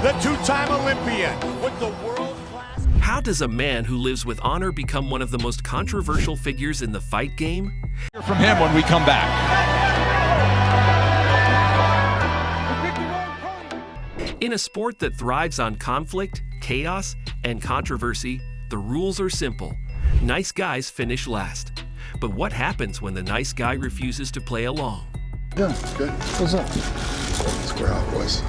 the two-time Olympian with the world-class. How does a man who lives with honor become one of the most controversial figures in the fight game? Hear from him when we come back. In a sport that thrives on conflict, chaos, and controversy, the rules are simple. Nice guys finish last. But what happens when the nice guy refuses to play along? Yeah, good. What's up? Square off, boys.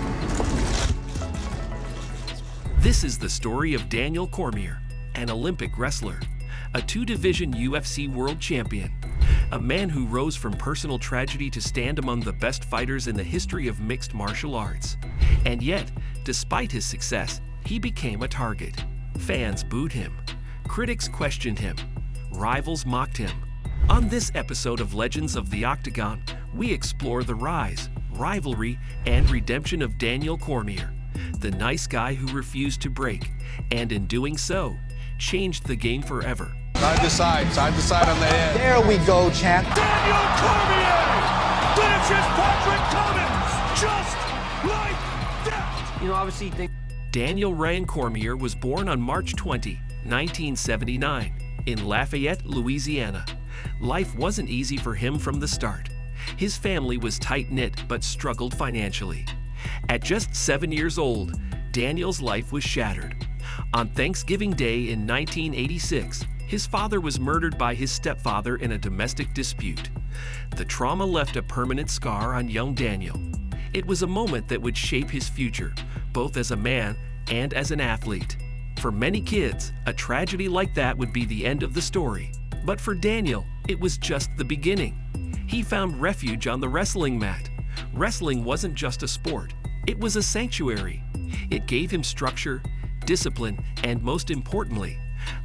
This is the story of Daniel Cormier, an Olympic wrestler, a two-division UFC world champion, a man who rose from personal tragedy to stand among the best fighters in the history of mixed martial arts. And yet, despite his success, he became a target. Fans booed him. Critics questioned him. Rivals mocked him. On this episode of Legends of the Octagon, we explore the rise, rivalry, and redemption of Daniel Cormier, the nice guy who refused to break, and in doing so, changed the game forever. Side to side on the head. There we go, champ. Daniel Cormier finishes Patrick Cummins just like that. You know, obviously, Daniel Ryan Cormier was born on March 20, 1979, in Lafayette, Louisiana. Life wasn't easy for him from the start. His family was tight-knit but struggled financially. At just 7 years old, Daniel's life was shattered. On Thanksgiving Day in 1986, his father was murdered by his stepfather in a domestic dispute. The trauma left a permanent scar on young Daniel. It was a moment that would shape his future, both as a man and as an athlete. For many kids, a tragedy like that would be the end of the story. But for Daniel, it was just the beginning. He found refuge on the wrestling mat. Wrestling wasn't just a sport, it was a sanctuary. It gave him structure, discipline, and most importantly,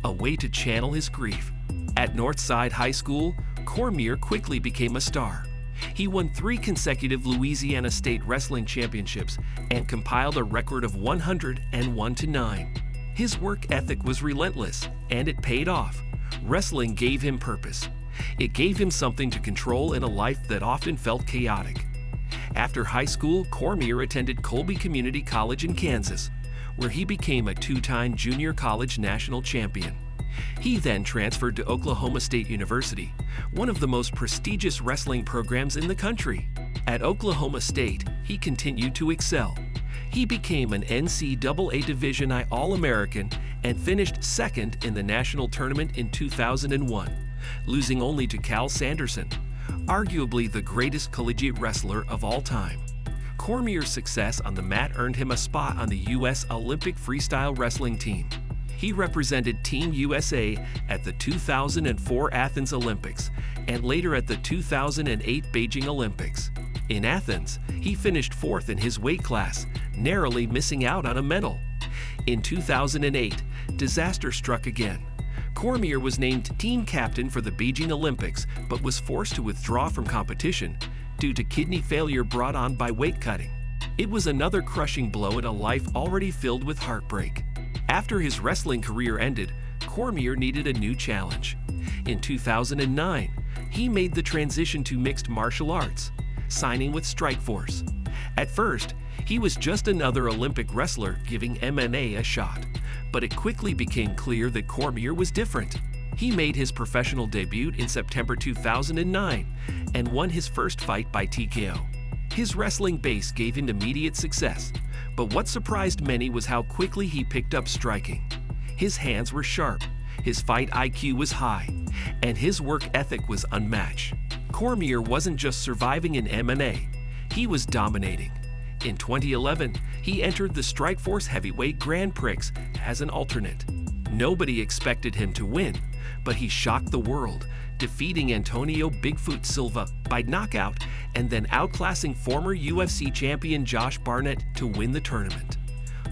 a way to channel his grief. At Northside High School, Cormier quickly became a star. He won 3 consecutive Louisiana State Wrestling Championships and compiled a record of 101-9. His work ethic was relentless, and it paid off. Wrestling gave him purpose. It gave him something to control in a life that often felt chaotic. After high school, Cormier attended Colby Community College in Kansas, where he became a 2-time junior college national champion. He then transferred to Oklahoma State University, one of the most prestigious wrestling programs in the country. At Oklahoma State, he continued to excel. He became an NCAA Division I All-American and finished second in the national tournament in 2001, losing only to Cal Sanderson, arguably the greatest collegiate wrestler of all time. Cormier's success on the mat earned him a spot on the U.S. Olympic freestyle wrestling team. He represented Team USA at the 2004 Athens Olympics and later at the 2008 Beijing Olympics. In Athens, he finished 4th in his weight class, narrowly missing out on a medal. In 2008, disaster struck again. Cormier was named team captain for the Beijing Olympics, but was forced to withdraw from competition due to kidney failure brought on by weight cutting. It was another crushing blow in a life already filled with heartbreak. After his wrestling career ended, Cormier needed a new challenge. In 2009, he made the transition to mixed martial arts, signing with Strikeforce. At first, he was just another Olympic wrestler giving MMA a shot, but it quickly became clear that Cormier was different. He made his professional debut in September 2009 and won his first fight by TKO. His wrestling base gave him immediate success, but what surprised many was how quickly he picked up striking. His hands were sharp, his fight IQ was high, and his work ethic was unmatched. Cormier wasn't just surviving in MMA, he was dominating. In 2011, he entered the Strikeforce Heavyweight Grand Prix as an alternate. Nobody expected him to win, but he shocked the world, defeating Antonio Bigfoot Silva by knockout and then outclassing former UFC champion Josh Barnett to win the tournament.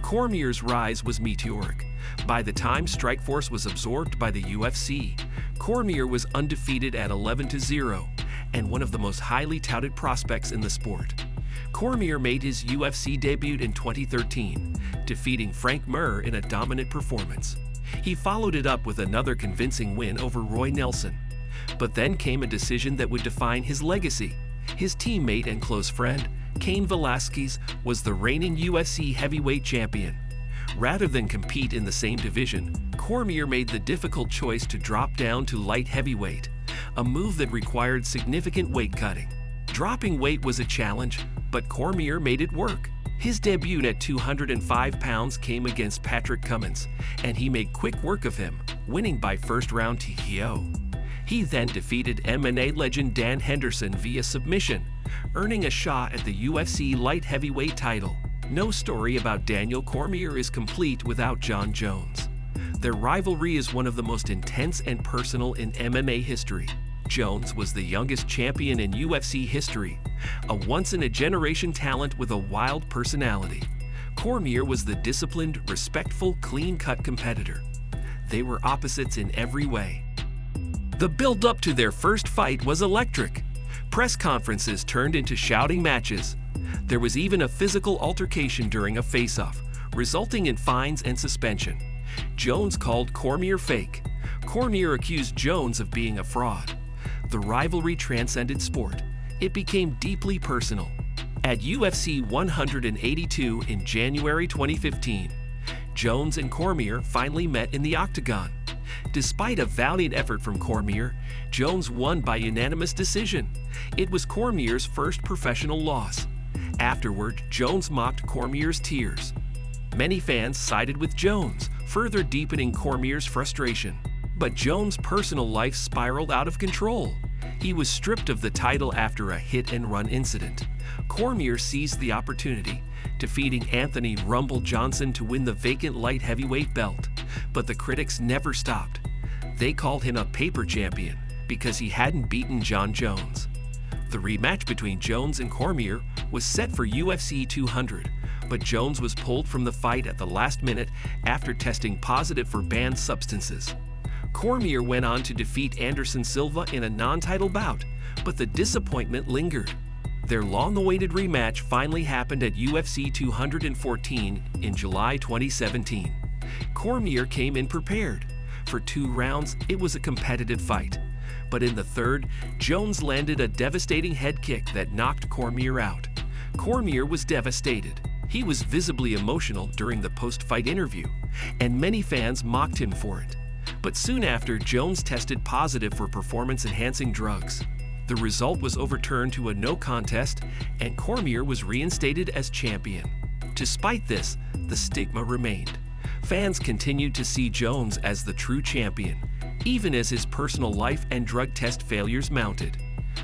Cormier's rise was meteoric. By the time Strikeforce was absorbed by the UFC, Cormier was undefeated at 11-0 and one of the most highly touted prospects in the sport. Cormier made his UFC debut in 2013, defeating Frank Mir in a dominant performance. He followed it up with another convincing win over Roy Nelson. But then came a decision that would define his legacy. His teammate and close friend, Cain Velasquez, was the reigning UFC heavyweight champion. Rather than compete in the same division, Cormier made the difficult choice to drop down to light heavyweight, a move that required significant weight cutting. Dropping weight was a challenge, but Cormier made it work. His debut at 205 pounds came against Patrick Cummins, and he made quick work of him, winning by first-round TKO. He then defeated MMA legend Dan Henderson via submission, earning a shot at the UFC light heavyweight title. No story about Daniel Cormier is complete without Jon Jones. Their rivalry is one of the most intense and personal in MMA history. Jones was the youngest champion in UFC history, a once-in-a-generation talent with a wild personality. Cormier was the disciplined, respectful, clean-cut competitor. They were opposites in every way. The build-up to their first fight was electric. Press conferences turned into shouting matches. There was even a physical altercation during a face-off, resulting in fines and suspension. Jones called Cormier fake. Cormier accused Jones of being a fraud. The rivalry transcended sport. It became deeply personal. At UFC 182 in January 2015, Jones and Cormier finally met in the octagon. Despite a valiant effort from Cormier, Jones won by unanimous decision. It was Cormier's first professional loss. Afterward, Jones mocked Cormier's tears. Many fans sided with Jones, further deepening Cormier's frustration. But Jones' personal life spiraled out of control. He was stripped of the title after a hit-and-run incident. Cormier seized the opportunity, defeating Anthony "Rumble" Johnson to win the vacant light heavyweight belt. But the critics never stopped. They called him a paper champion because he hadn't beaten Jon Jones. The rematch between Jones and Cormier was set for UFC 200, but Jones was pulled from the fight at the last minute after testing positive for banned substances. Cormier went on to defeat Anderson Silva in a non-title bout, but the disappointment lingered. Their long-awaited rematch finally happened at UFC 214 in July 2017. Cormier came in prepared. For 2 rounds, it was a competitive fight. But in the third, Jones landed a devastating head kick that knocked Cormier out. Cormier was devastated. He was visibly emotional during the post-fight interview, and many fans mocked him for it. But soon after, Jones tested positive for performance-enhancing drugs. The result was overturned to a no contest, and Cormier was reinstated as champion. Despite this, the stigma remained. Fans continued to see Jones as the true champion, even as his personal life and drug test failures mounted.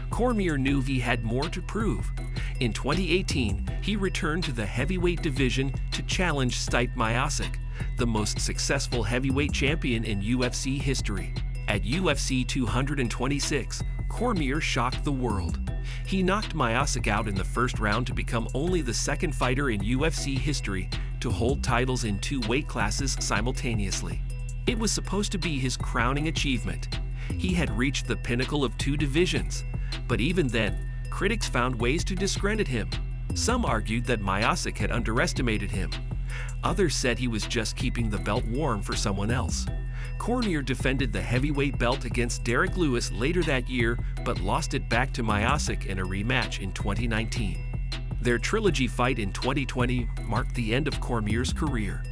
Cormier knew he had more to prove. In 2018, he returned to the heavyweight division to challenge Stipe Miocic, the most successful heavyweight champion in UFC history. At UFC 226, Cormier shocked the world. He knocked Miocic out in the first round to become only the second fighter in UFC history to hold titles in 2 weight classes simultaneously. It was supposed to be his crowning achievement. He had reached the pinnacle of 2 divisions, but even then, critics found ways to discredit him. Some argued that Miocic had underestimated him. Others said he was just keeping the belt warm for someone else. Cormier defended the heavyweight belt against Derek Lewis later that year, but lost it back to Miocic in a rematch in 2019. Their trilogy fight in 2020 marked the end of Cormier's career.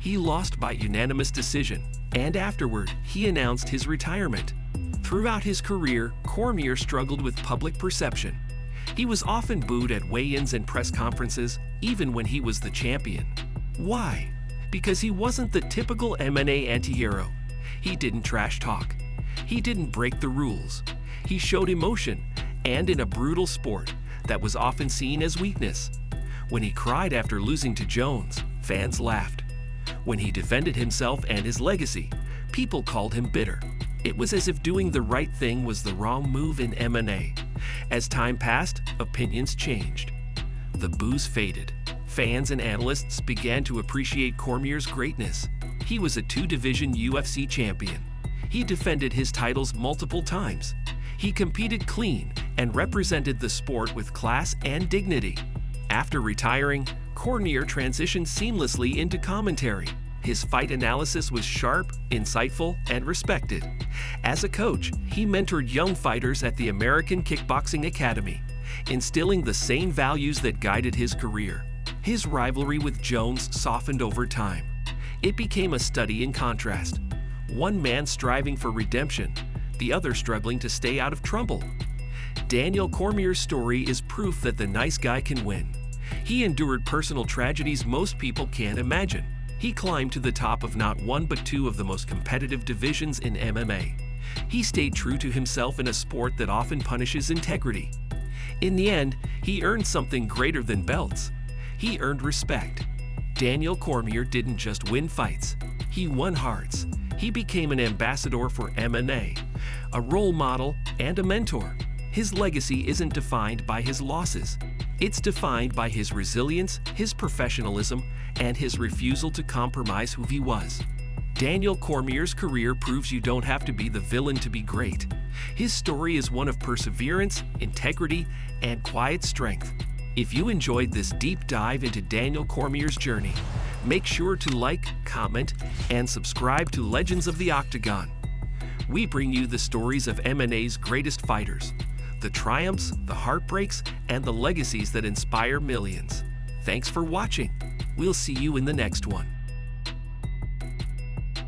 He lost by unanimous decision, and afterward, he announced his retirement. Throughout his career, Cormier struggled with public perception. He was often booed at weigh-ins and press conferences, even when he was the champion. Why? Because he wasn't the typical MMA antihero. He didn't trash talk. He didn't break the rules. He showed emotion, and in a brutal sport, that was often seen as weakness. When he cried after losing to Jones, fans laughed. When he defended himself and his legacy, people called him bitter. It was as if doing the right thing was the wrong move in MMA. As time passed, opinions changed. The boos faded. Fans and analysts began to appreciate Cormier's greatness. He was a 2-division UFC champion. He defended his titles multiple times. He competed clean and represented the sport with class and dignity. After retiring, Cormier transitioned seamlessly into commentary. His fight analysis was sharp, insightful, and respected. As a coach, he mentored young fighters at the American Kickboxing Academy, instilling the same values that guided his career. His rivalry with Jones softened over time. It became a study in contrast. One man striving for redemption, the other struggling to stay out of trouble. Daniel Cormier's story is proof that the nice guy can win. He endured personal tragedies most people can't imagine. He climbed to the top of not one but two of the most competitive divisions in MMA. He stayed true to himself in a sport that often punishes integrity. In the end, he earned something greater than belts. He earned respect. Daniel Cormier didn't just win fights, he won hearts. He became an ambassador for MMA, a role model and a mentor. His legacy isn't defined by his losses. It's defined by his resilience, his professionalism, and his refusal to compromise who he was. Daniel Cormier's career proves you don't have to be the villain to be great. His story is one of perseverance, integrity, and quiet strength. If you enjoyed this deep dive into Daniel Cormier's journey, make sure to like, comment, and subscribe to Legends of the Octagon. We bring you the stories of MMA's greatest fighters, the triumphs, the heartbreaks, and the legacies that inspire millions. Thanks for watching. We'll see you in the next one.